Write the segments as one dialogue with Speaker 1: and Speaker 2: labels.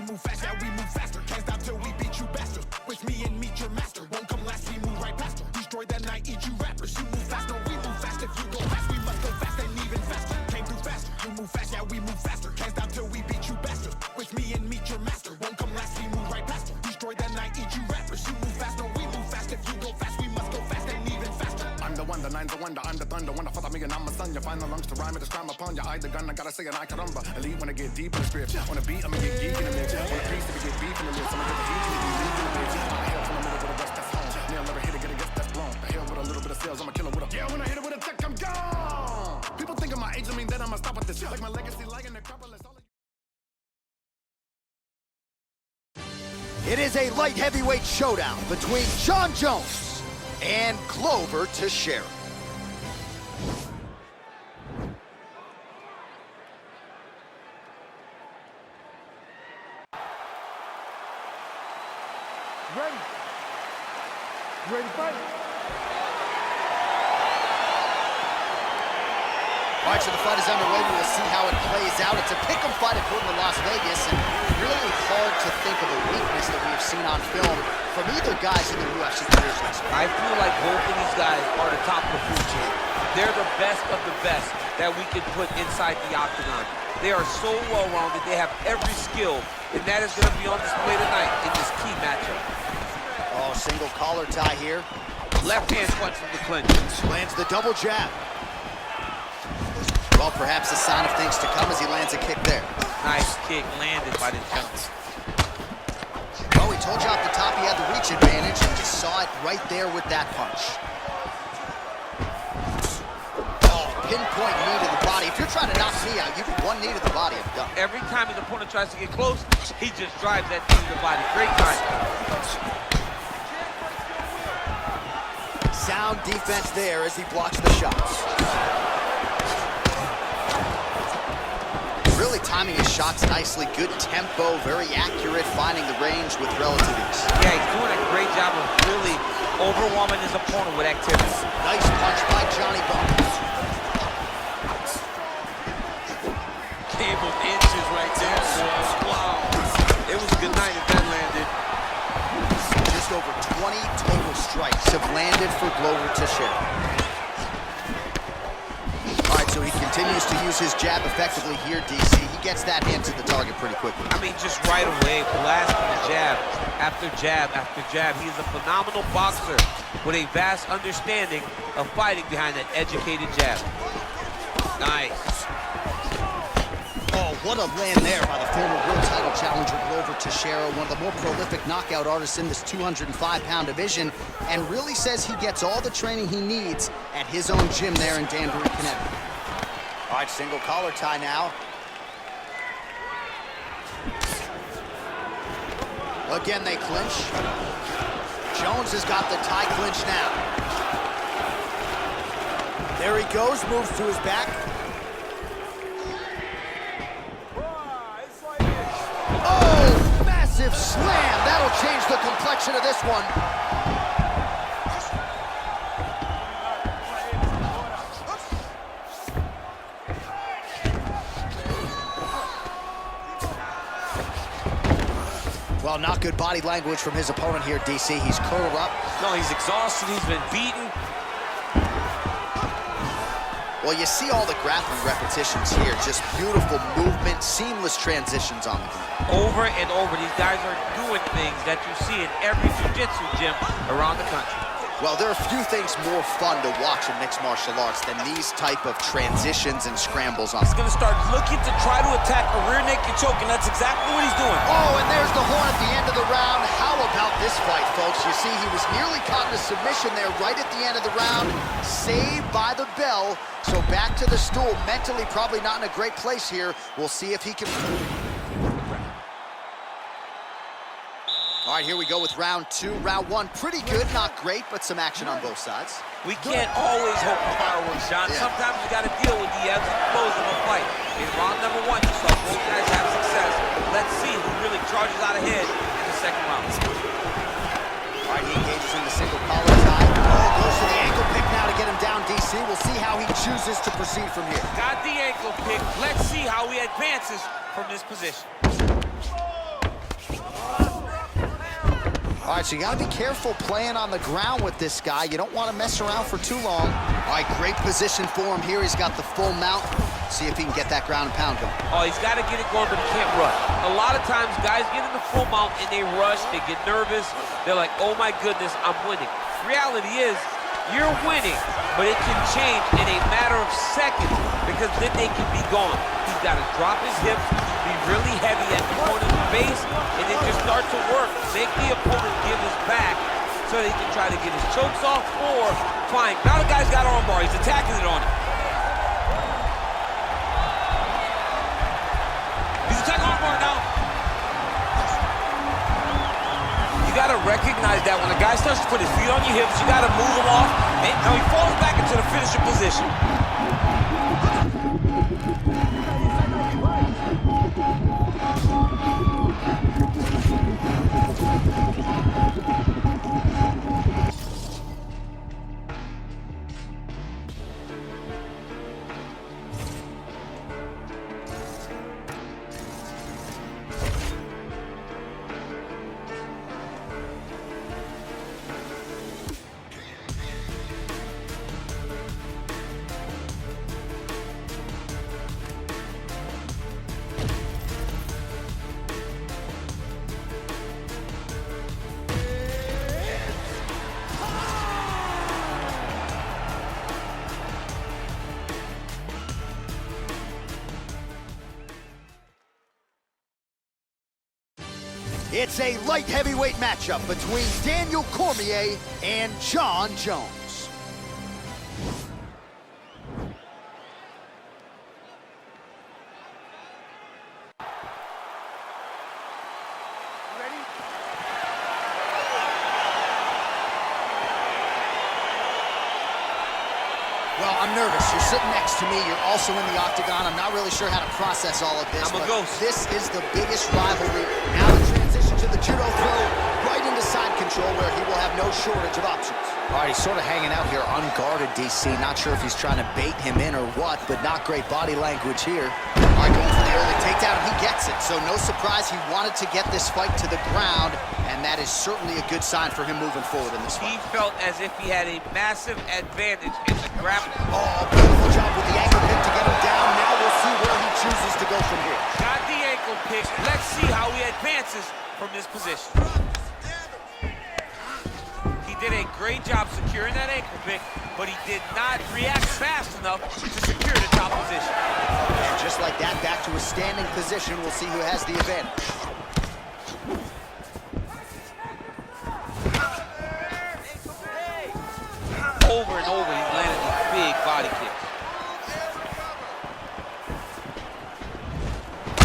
Speaker 1: move fast, yeah, we move faster. Hands down till we beat you bastards. Wish me and meet your master. Won't come last, we move right past her. Destroy that night, eat you rappers. You move fast, no, we move fast. If you go fast, we must go fast and even faster. Came through faster. You move fast, yeah, we move faster. Hands down till we beat you bastards. Wish me and meet your master. Won't come last, we move right past her. Destroy that night, eat you rappers. You move fast, no, we move fast. If you go fast, we must go fast and even faster.
Speaker 2: I'm the one, the nine, the wonder, I'm the thunder. When I follow me and I'm a son, you find the lungs to rhyme it, to crime upon you. I the gun, I gotta say an I caramba. Elite when I get deep in the script. On a beat, I'ma get geek in the mix. On a piece, if you get beef in the mix. I'ma get the heat, you get leak in the mix. I hail from the middle to the west, that's home. Nail never hit it, get a guess, that's blown. I hail with a little bit of sales, I'm a killer with a yeah. When I hit it with a tech, I'm gone. People think of my age, I mean that I'ma stop with this. Like my legacy, like in the couple.
Speaker 3: It is a light heavyweight showdown between Jon Jones and Glover Teixeira.
Speaker 4: Ready. Ready to fight?
Speaker 3: All right, so the fight is underway. We will see how it plays out. It's a pick'em fight according to Las Vegas, and really hard to think of a weakness that we have seen on film from either guys in the UFC careers thus far.
Speaker 5: I feel like both of these guys are the top of the food chain. They're the best of the best that we can put inside the octagon. They are so well-rounded. They have every skill, and that is going to be on display tonight in this key matchup.
Speaker 3: Oh, single collar tie here.
Speaker 5: Left hand punch from the clinch.
Speaker 3: Lands the double jab. Well, perhaps a sign of things to come as he lands a kick there.
Speaker 5: Nice kick landed by the gentleman.
Speaker 3: Well, we told you off the top he had the reach advantage, and you saw it right there with that punch. Oh, pinpoint knee to the body. If you're trying to knock me out, you get one knee to the body, I'm done.
Speaker 5: Every time his opponent tries to get close, he just drives that knee to the body. Great time.
Speaker 3: Sound defense there as he blocks the shots. Really timing his shots nicely. Good tempo, very accurate, finding the range with relative ease.
Speaker 5: Yeah, he's doing a great job of really overwhelming his opponent with activity.
Speaker 3: Nice punch by Johnny Bones.
Speaker 5: Game of inches right there. Wow. It was a good night if that landed.
Speaker 3: Just over 20 total strikes have landed for Glover Teixeira. All right, so he continues to use his jab effectively here, DC. He gets that hand to the target pretty quickly.
Speaker 5: I mean, just right away, blasting the jab after jab after jab. He's a phenomenal boxer with a vast understanding of fighting behind that educated jab. Nice.
Speaker 3: Oh, what a land there by the former world title challenger Glover Teixeira, one of the more prolific knockout artists in this 205-pound division, and really says he gets all the training he needs at his own gym there in Danbury, Connecticut. All right, single collar tie now. Again, they clinch. Jones has got the tie clinch now. There he goes, moves to his back. Oh, massive slam. That'll change the complexion of this one. Well, not good body language from his opponent here, DC. He's curled up.
Speaker 5: No, he's exhausted. He's been beaten.
Speaker 3: Well, you see all the grappling repetitions here. Just beautiful movement, seamless transitions on the ground.
Speaker 5: Over and over, these guys are doing things that you see in every jiu-jitsu gym around the country.
Speaker 3: Well, there are few things more fun to watch in mixed martial arts than these type of transitions and scrambles on.
Speaker 5: He's going to start looking to try to attack a rear naked choke, and that's exactly what he's doing.
Speaker 3: Oh, and there's the horn at the end of the round. How about this fight, folks? You see, he was nearly caught in a submission there right at the end of the round. Saved by the bell. So back to the stool. Mentally, probably not in a great place here. We'll see if he can... All right, here we go with round two. Round one, pretty good, not great, but some action on both sides.
Speaker 5: We can't always hope for fireworks, John.
Speaker 3: Yeah.
Speaker 5: Sometimes you got to deal with the ebbs and flows of a fight. In round number one, you saw both guys have success. Let's see who really charges out ahead in the second round.
Speaker 3: All right, he engages in the single collar tie. Oh, goes for the ankle pick now to get him down, DC. We'll see how he chooses to proceed from here.
Speaker 5: Got the ankle pick. Let's see how he advances from this position.
Speaker 3: All right, so you got to be careful playing on the ground with this guy. You don't want to mess around for too long. All right, great position for him here. He's got the full mount. See if he can get that ground and pound going.
Speaker 5: Oh, he's got to get it going, but he can't rush. A lot of times, guys get in the full mount and they rush, they get nervous. They're like, oh my goodness, I'm winning. Reality is, you're winning, but it can change in a matter of seconds because then they can be gone. He's got to drop his hips, be really heavy at the opponent's base, and then just start to work. Make the opponent give his back so they can try to get his chokes off, or fine. Now the guy's got armbar. He's attacking it on him. He's attacking armbar now. You got to recognize that when a guy starts to put his feet on your hips, you got to move him off. And now he falls back into the finisher position.
Speaker 3: It's a light heavyweight matchup between Daniel Cormier and Jon Jones. Well, I'm nervous. You're sitting next to me. You're also in the octagon. I'm not really sure how to process all of this.
Speaker 5: I'm a ghost.
Speaker 3: This is the biggest rivalry. Now the transition to the judo throw, right into side control where he will have no shortage of options. All right, he's sort of hanging out here unguarded, DC. Not sure if he's trying to bait him in or what, but not great body language here. All right, going for the early takedown, and he gets it. So no surprise he wanted to get this fight to the ground, and that is certainly a good sign for him moving forward in this fight.
Speaker 5: He felt as if he had a massive advantage in the grappling.
Speaker 3: Oh, beautiful job with the ankle pick to get him down. Now we'll see where he chooses to go from here.
Speaker 5: Got the ankle pick. Let's see how he advances from this position. He did a great job securing that ankle pick, but he did not react fast enough to secure the top position.
Speaker 3: And just like that, back to a standing position. We'll see who has the advantage.
Speaker 5: Over and over, he's landed these big body kicks.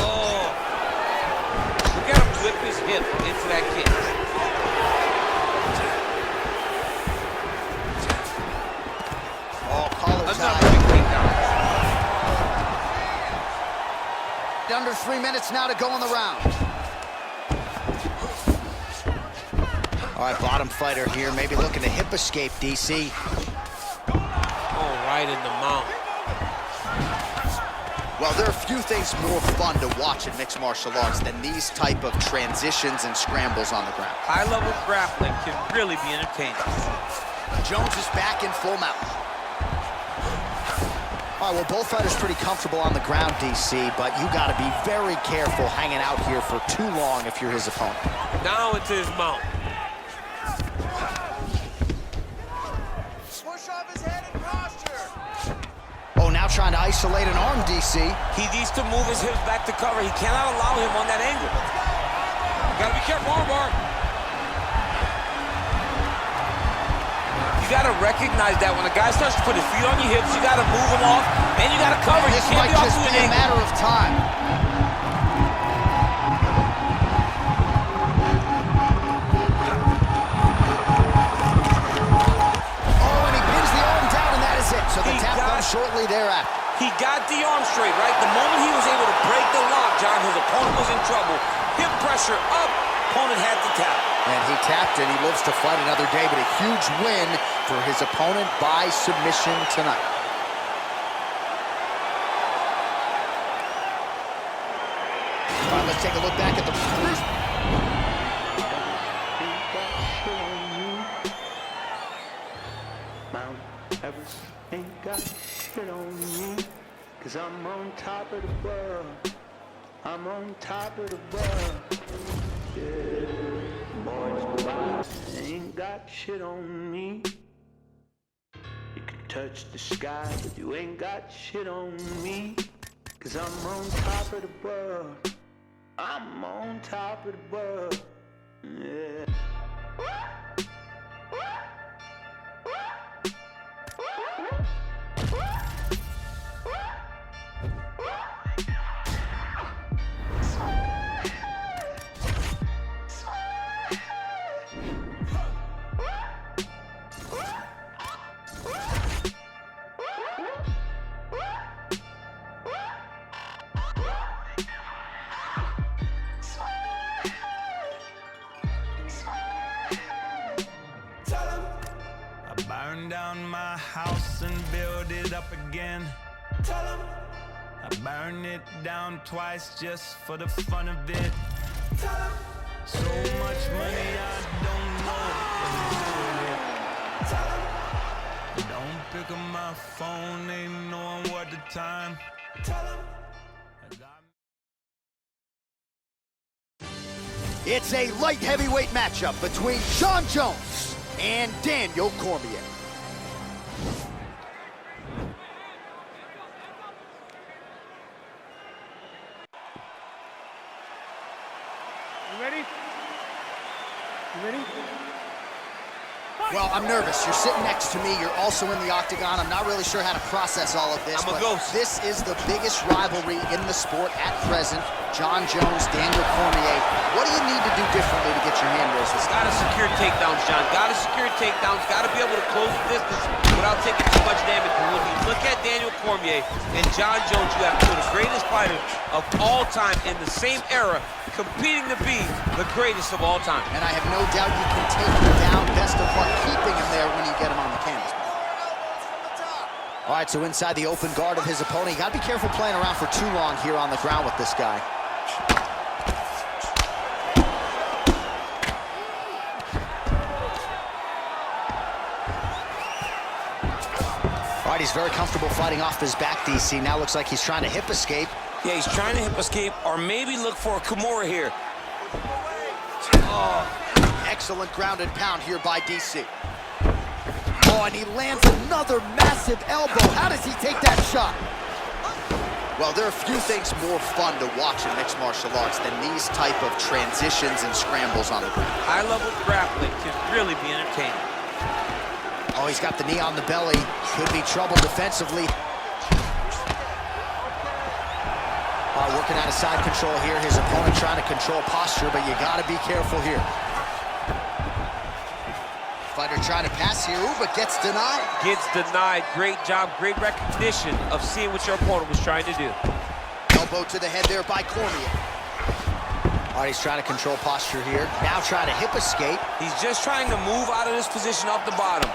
Speaker 5: Oh! Look at him whip his hip into that kick.
Speaker 3: Oh, collar
Speaker 5: Another
Speaker 3: tie.
Speaker 5: big takedown.
Speaker 3: Under 3 minutes now to go in the round. All right, bottom fighter here, maybe looking to hip escape, DC.
Speaker 5: Oh, right in the mount.
Speaker 3: Well, there are few things more fun to watch in mixed martial arts than these type of transitions and scrambles on the ground.
Speaker 5: High-level grappling can really be entertaining.
Speaker 3: Jones is back in full mount. All right, well, both fighters pretty comfortable on the ground, DC, but you got to be very careful hanging out here for too long if you're his opponent.
Speaker 5: Now into his mount.
Speaker 1: Push off his head and posture.
Speaker 3: Oh, now trying to isolate an arm, DC.
Speaker 5: He needs to move his hips back to cover. He cannot allow him on that angle. Gotta be careful, armbar. You gotta recognize that when a guy starts to put his feet on your hips, you gotta move him off, and you gotta cover.
Speaker 3: This
Speaker 5: You can't
Speaker 3: might
Speaker 5: be off
Speaker 3: just
Speaker 5: to an
Speaker 3: be a
Speaker 5: angle.
Speaker 3: matter of time. Oh, and he pins the arm down, and that is it. So the tap comes shortly thereafter.
Speaker 5: He got the arm straight, right? The moment he was able to break the lock, John, his opponent was in trouble. Hip pressure up, opponent had to tap.
Speaker 3: And he tapped, and he lives to fight another day, but a huge win for his opponent by submission tonight. All right, let's take a look back at the...
Speaker 6: top of the world. I'm on top of the world. Yeah, boys, ain't got shit on me. You can touch the sky, but you ain't got shit on me. 'Cause I'm on top of the world. I'm on top of the world. Yeah.
Speaker 7: Burn down my house and build it up again. I burn it down twice just for the fun of it. So much money I don't know what to do with it. Don't pick up my phone, ain't knowing what the time.
Speaker 3: It's a light heavyweight matchup between Jon Jones and Daniel Cormier.
Speaker 4: You ready? You ready?
Speaker 3: Well, I'm nervous. You're sitting next to me. You're also in the octagon. I'm not really sure how to process all of this.
Speaker 5: I'm a ghost.
Speaker 3: This is the biggest rivalry in the sport at present. Jon Jones, Daniel Cormier. What do you need to do differently to get your hand raised this time?
Speaker 5: Gotta secure takedowns, John. Gotta secure takedowns. Gotta be able to close the distance without taking too much damage. But when you look at Daniel Cormier and Jon Jones, you have two of the greatest fighters of all time in the same era, competing to be the greatest of all time.
Speaker 3: And I have no doubt you can take him down. Best of luck keeping him there when you get him on the canvas. All right, so inside the open guard of his opponent, you gotta be careful playing around for too long here on the ground with this guy. All right, he's very comfortable fighting off his back, DC. Now looks like he's trying to hip escape.
Speaker 5: Yeah, he's trying to hip escape or maybe look for a Kimura here.
Speaker 3: Oh, excellent ground and pound here by DC. Oh, and he lands another massive elbow. How does he take that shot? Well, there are few things more fun to watch in mixed martial arts than these type of transitions and scrambles on the ground.
Speaker 5: High-level grappling can really be entertaining.
Speaker 3: Oh, he's got the knee on the belly. Could be trouble defensively. Working out of side control here. His opponent trying to control posture, but you got to be careful here. Fighter trying to pass here, ooh, but gets denied.
Speaker 5: Gets denied. Great job, great recognition of seeing what your opponent was trying to do.
Speaker 3: Elbow to the head there by Cormier. All right, he's trying to control posture here. Now trying to hip escape.
Speaker 5: He's just trying to move out of this position off the bottom.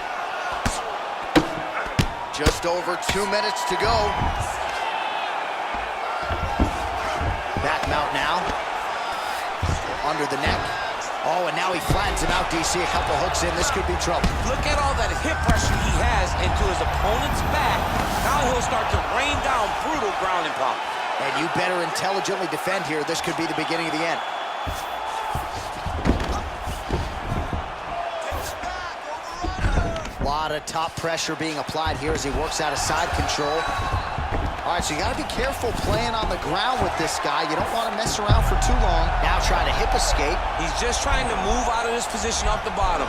Speaker 3: Just over 2 minutes to go. Back mount now. Under the neck. Oh, and now he flattens him out, DC. A couple hooks in. This could be trouble.
Speaker 5: Look at all that hip pressure he has into his opponent's back. Now he'll start to rain down brutal ground and pound.
Speaker 3: And you better intelligently defend here. This could be the beginning of the end. A lot of top pressure being applied here as he works out of side control. All right, so you got to be careful playing on the ground with this guy. You don't want to mess around for too long. Now trying to hip escape.
Speaker 5: He's just trying to move out of this position off the bottom.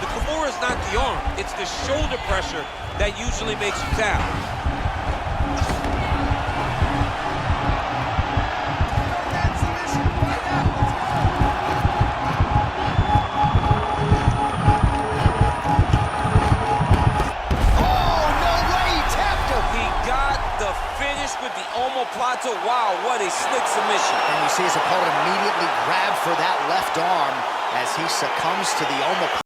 Speaker 5: The Kimura is not the arm. It's the shoulder pressure that usually makes you tap. With the omoplata, wow, what a slick submission.
Speaker 3: And you see his opponent immediately grab for that left arm as he succumbs to the omoplata.